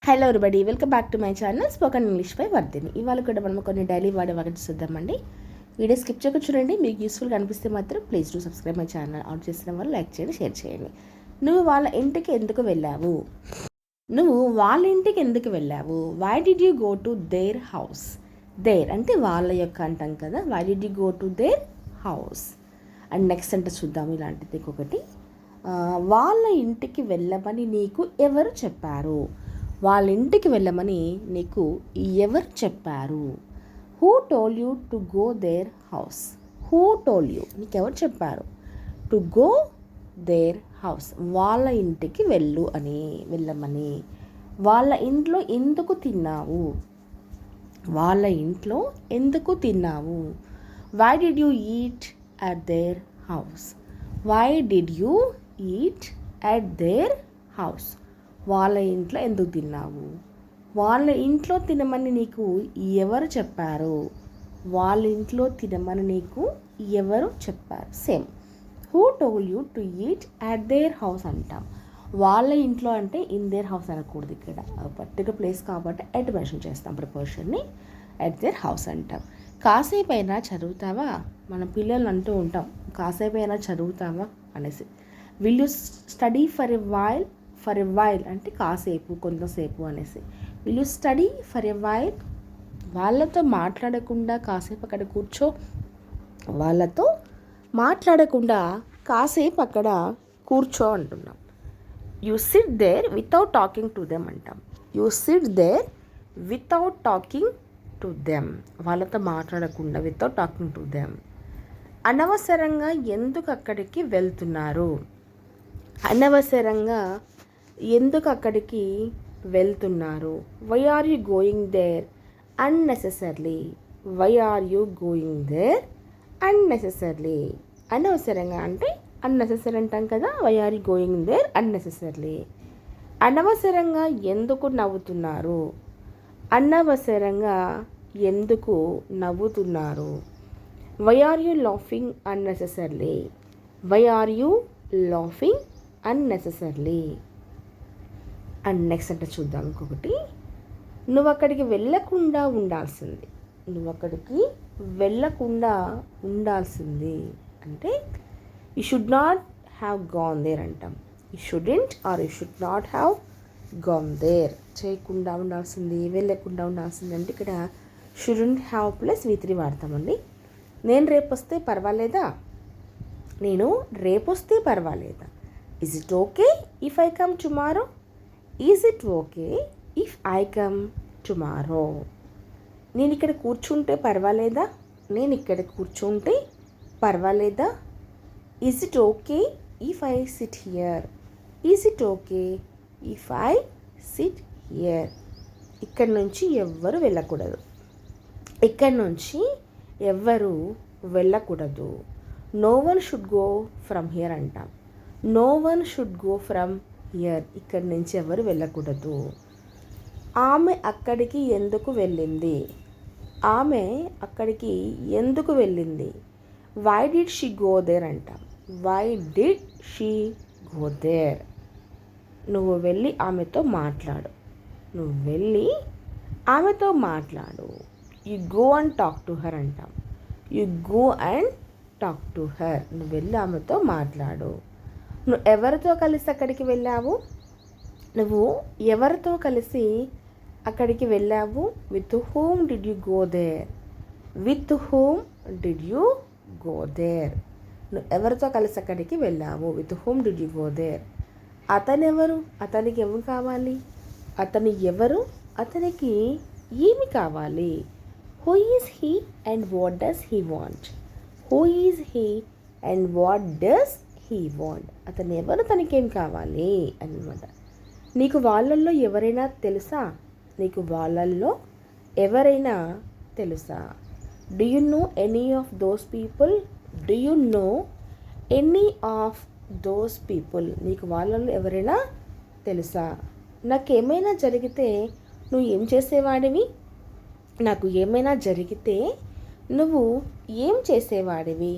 Hello everybody, welcome back to my channel spoken English by Vardhini. ఇవాళ కూడా మనం కొన్ని డైలీ వాడే వర్డ్స్ చూద్దామండి. వీడియో స్కిప్ చేయక చూడండి. మీకు యూస్ఫుల్గా అనిపిస్తే మాత్రం please do subscribe my channel. On చేసిన వాళ్ళు లైక్ చేయండి, షేర్ చేయండి. నువ్వు వాళ్ళ ఇంటికి ఎందుకు వెళ్ళావు? Why did you go to their house? Their అంటే వాళ్ళ యొక్క అంటాం కదా. Why did you go to their house? And next అంటే చూద్దాము ఇలాంటిది ఇంకొకటి. వాళ్ళ ఇంటికి వెళ్ళమని నీకు ఎవరు చెప్పారు? వాళ్ళ ఇంటికి వెళ్ళమని నీకు ఎవరు చెప్పారు? Who told you to go their house? Who told you, నీకు ఎవరు చెప్పారు? టు గో దేర్ హౌస్, వాళ్ళ ఇంటికి వెళ్ళమని. వాళ్ళ ఇంట్లో ఎందుకు తిన్నావు? వాళ్ళ ఇంట్లో ఎందుకు తిన్నావు? Why did you eat at their house? Why did you eat at their house? వాళ్ళ ఇంట్లో ఎందుకు తిన్నావు? వాళ్ళ ఇంట్లో తినమని నీకు ఎవరు చెప్పారు? వాళ్ళ ఇంట్లో తినమని నీకు ఎవరు చెప్పారు? Same, who told you to eat at their house అంటాం. వాళ్ళ ఇంట్లో అంటే ఇన్ దేర్ హౌస్ అనకూడదు, ఇక్కడ పర్టికులర్ ప్లేస్ కాబట్టి ఎట్ మెన్షన్ చేస్తాం ప్రిపోజిషన్ని. అట్ దేర్ హౌస్ అంటాం. కాసేపు అయినా చదువుతావా? మన పిల్లలు అంటూ ఉంటాం, కాసేపు అయినా చదువుతావా అనేసి. Will you study for a while అంటే కాసేపు, కొంతసేపు అనేసి. Will you study for a while? వాళ్ళతో మాట్లాడకుండా కాసేపు అక్కడ కూర్చో. వాళ్ళతో మాట్లాడకుండా కాసేపు అక్కడ కూర్చో అంటున్నాం. You sit there without talking to them అంటాం. You sit there without talking to them, వాళ్ళతో మాట్లాడకుండా, వితౌట్ టాకింగ్ టు దెమ్. అనవసరంగా ఎందుకు అక్కడికి వెళ్తున్నారు? అనవసరంగా ఎందుకు అక్కడికి వెళ్తున్నారు? Why are you going there unnecessarily? Why are you going there unnecessarily? అనవసరంగా అంటే అన్నెసెసరీ అంటాం కదా. Why are you going there unnecessarily? అనవసరంగా ఎందుకు నవ్వుతున్నారు? అనవసరంగా ఎందుకు నవ్వుతున్నారు? Why are you laughing unnecessarily? Why are you laughing unnecessarily? And next అంటే చూద్దాం ఇంకొకటి. నువ్వు అక్కడికి వెళ్ళకుండా ఉండాల్సింది. నువ్వు అక్కడికి వెళ్ళకుండా ఉండాల్సింది అంటే you should not have gone there అంటాం. You shouldn't or you should not have gone there. చేయకుండా ఉండాల్సింది, వెళ్ళకుండా ఉండాల్సింది అంటే ఇక్కడ షుడెంట్ హ్యావ్ ప్లస్ V3 వాడతామండి. నేను రేపు వస్తే పర్వాలేదా? నేను రేపు వస్తే పర్వాలేదా? Is it okay if I come tomorrow? Is it okay if I come tomorrow? నేను ఇక్కడ కూర్చుంటే పర్వాలేదా? నేను ఇక్కడ కూర్చుంటే పర్వాలేదా? Is it okay if I sit here? Is it okay if I sit here? ఇక్కడ నుంచి ఎవ్వరు వెళ్ళకూడదు. ఇక్కడ నుంచి ఎవ్వరు వెళ్ళకూడదు. No one should go from here అంటాం. No one should go from here, ఇక్కడి నుంచి ఎవరు వెళ్ళకూడదు. ఆమె అక్కడికి ఎందుకు వెళ్ళింది? ఆమె అక్కడికి ఎందుకు వెళ్ళింది? Why did she go there అంటాం. Why did she go there? నువ్వు వెళ్ళి ఆమెతో మాట్లాడు. నువ్వు వెళ్ళి ఆమెతో మాట్లాడు. You go and talk to her అంటాం. You go and talk to her, నువ్వు వెళ్ళి ఆమెతో మాట్లాడు. నువ్వు ఎవరితో కలిసి అక్కడికి వెళ్ళావు? నువ్వు ఎవరితో కలిసి అక్కడికి వెళ్ళావు? With whom did you go there? With whom did you go there? నువ్వు ఎవరితో కలిసి అక్కడికి వెళ్ళావు? With whom did you go there? అతను ఎవరు? అతనికి ఎవరు కావాలి? అతను ఎవరు? అతనికి ఏమి కావాలి? Who is he and what does he want? Who is he and what does he want? అతను ఎవరు, తనకేం కావాలి అన్నమాట. నీకు వాళ్ళల్లో ఎవరైనా తెలుసా? నీకు వాళ్ళల్లో ఎవరైనా తెలుసా? Do you know any of those people? Do you know any of those people? నీకు వాళ్ళల్లో ఎవరైనా తెలుసా? నాకేమైనా జరిగితే నువ్వు ఏం చేసేవాడివి? నాకు ఏమైనా జరిగితే నువ్వు ఏం చేసేవాడివి?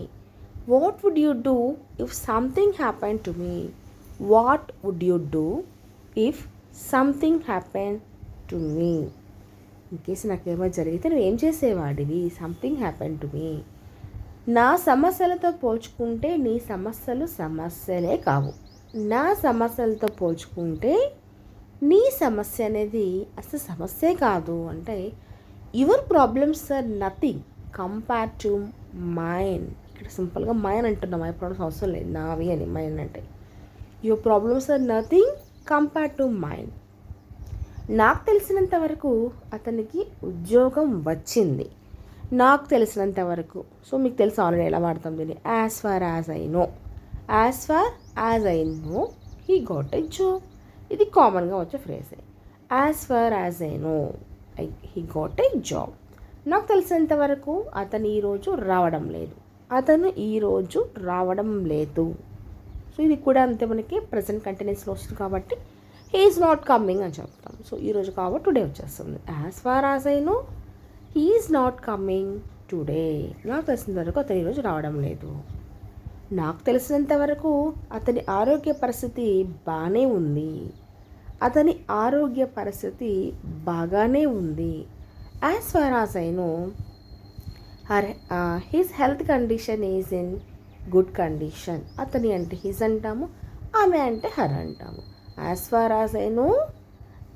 What would you do if something happen to me? What would you do if something happen to me. In case నాకేమో జరిగితే నువ్వేం చేసేవాడివి. Something happen to me. నా సమస్యలతో పోల్చుకుంటే నీ సమస్యలు సమస్యలే కావు. నా సమస్యలతో పోల్చుకుంటే నీ సమస్య అనేది అసలు సమస్యే కాదు. అంటే your problems are nothing compare to mine. ఇక్కడ సింపుల్గా మైన్ అంటున్నాం, మై ప్రాబ్లమ్స్ అవసరం లేదు, నావి అని మైన్ అంటే. Your problems are nothing compare to mine. నాకు తెలిసినంత వరకు అతనికి ఉద్యోగం వచ్చింది. నాకు తెలిసినంత వరకు. సో మీకు తెలుసు ఆల్రెడీ ఎలా వాడతాం దీన్ని. As far as I know. As far as I know he got a job. ఇది కామన్గా వచ్చే ఫ్రేజే. As far as I know he got a job. నాకు తెలిసినంత వరకు అతను ఈరోజు రావడం లేదు. అతను ఈరోజు రావడం లేదు. సో ఇది కూడా అంతే, మనకి ప్రజెంట్ కంటిన్యూస్లో వస్తుంది కాబట్టి హీ ఈజ్ నాట్ కమ్మింగ్ అని చెప్తాం. సో ఈరోజు కాబట్టి టుడే వచ్చేస్తుంది. As far as I know he is not coming today. నాకు తెలిసినంత వరకు అతను ఈరోజు రావడం లేదు. నాకు తెలిసినంత వరకు అతని ఆరోగ్య పరిస్థితి బాగానే ఉంది. అతని ఆరోగ్య పరిస్థితి బాగానే ఉంది. As far as I know his health condition is in good condition. అతని అంటే హిజ్ అంటాము, ఆమె అంటే హర్ అంటాము. As far as I know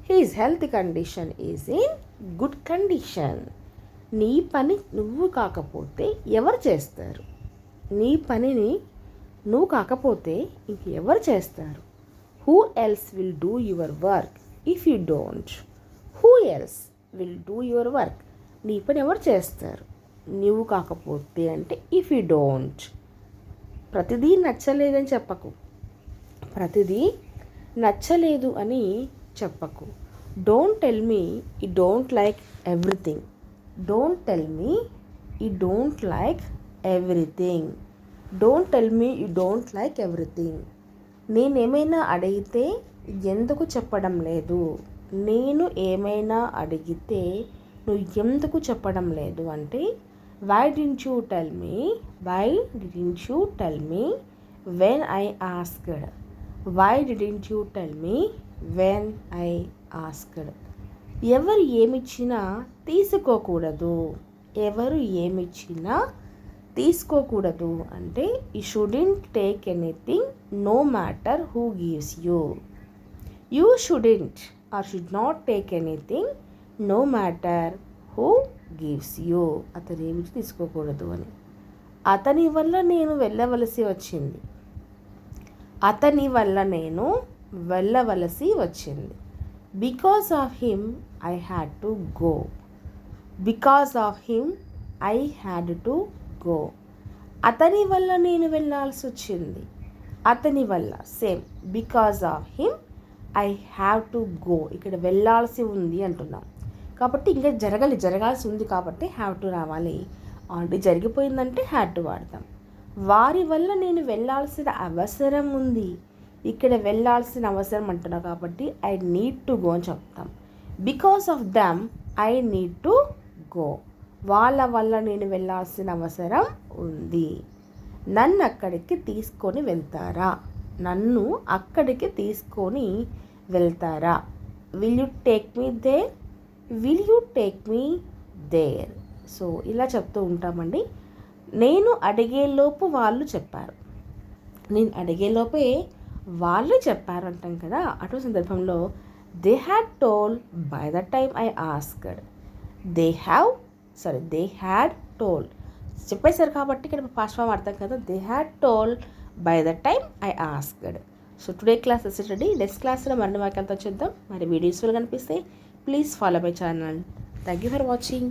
his health condition is in good condition. నీ పని నువ్వు కాకపోతే ఎవరు చేస్తారు? నీ పనిని నువ్వు కాకపోతే ఇంకెవరు చేస్తారు? Who else will do your work if you don't? Who else will do your work? నీ పని ఎవరు చేస్తారు నువ్వు కాకపోతే అంటే ఇఫ్ యూ డోంట్. ప్రతిదీ నచ్చలేదని చెప్పకు. ప్రతిదీ నచ్చలేదు అని చెప్పకు. Don't tell me you don't like everything. Don't tell me you don't like everything. Don't tell me you don't like everything. నేనేమైనా అడిగితే ఎందుకు చెప్పడం లేదు? నేను ఏమైనా అడిగితే నువ్వు ఎందుకు చెప్పడం లేదు అంటే why didn't you tell me? Why didn't you tell me when I asked? Why didn't you tell me when I asked? ఎవరు ఏమిచ్చినా తీసుకోకూడదు. ఎవరు ఏమిచ్చినా తీసుకోకూడదు అంటే you shouldn't take anything no matter who gives you. You shouldn't or should not take anything no matter who gives you. అతను ఏమిచ్చి తీసుకోకూడదు అని. అతని వల్ల నేను వెళ్ళవలసి వచ్చింది. అతని వల్ల నేను వెళ్ళవలసి వచ్చింది. Because of him I had to go. Because of him I had to go. అతని వల్ల నేను వెళ్ళాల్సి వచ్చింది. అతని వల్ల same because of him I have to go. ఇక్కడ వెళ్ళాల్సి ఉంది అంటున్నాం కాబట్టి ఇంకా జరగాల్సి ఉంది కాబట్టి హ్యావ్ టు రావాలి. ఆల్రెడీ జరిగిపోయిందంటే హ్యాడ్ టు వాడతాం. వారి వల్ల నేను వెళ్ళాల్సిన అవసరం ఉంది. ఇక్కడ వెళ్ళాల్సిన అవసరం అంటున్నా కాబట్టి ఐ నీడ్ టు గో అని చెప్తాం. Because of them I need to go. వాళ్ళ వల్ల నేను వెళ్ళాల్సిన అవసరం ఉంది. నన్ను అక్కడికి తీసుకొని వెళ్తారా? నన్ను అక్కడికి తీసుకొని వెళ్తారా? Will you take me there? Will you take me there? So ఇలా చెప్తూ ఉంటామండి. నేను అడిగేలోపు వాళ్ళు చెప్పారు. నేను అడిగేలోపే వాళ్ళు చెప్పారు అంటాం కదా. అటు సందర్భంలో they had told by the time I asked. They had told చెప్పేశారు కాబట్టి ఇక్కడ పాస్ట్ ఫామ్ అర్థం కదా. They had told by the time I asked. So today class ready. Next క్లాస్లో మరిన్ని వాక్యాలతో చూద్దాం. మరి వీడియోస్లో కనిపిస్తే please follow my channel. Thank you for watching.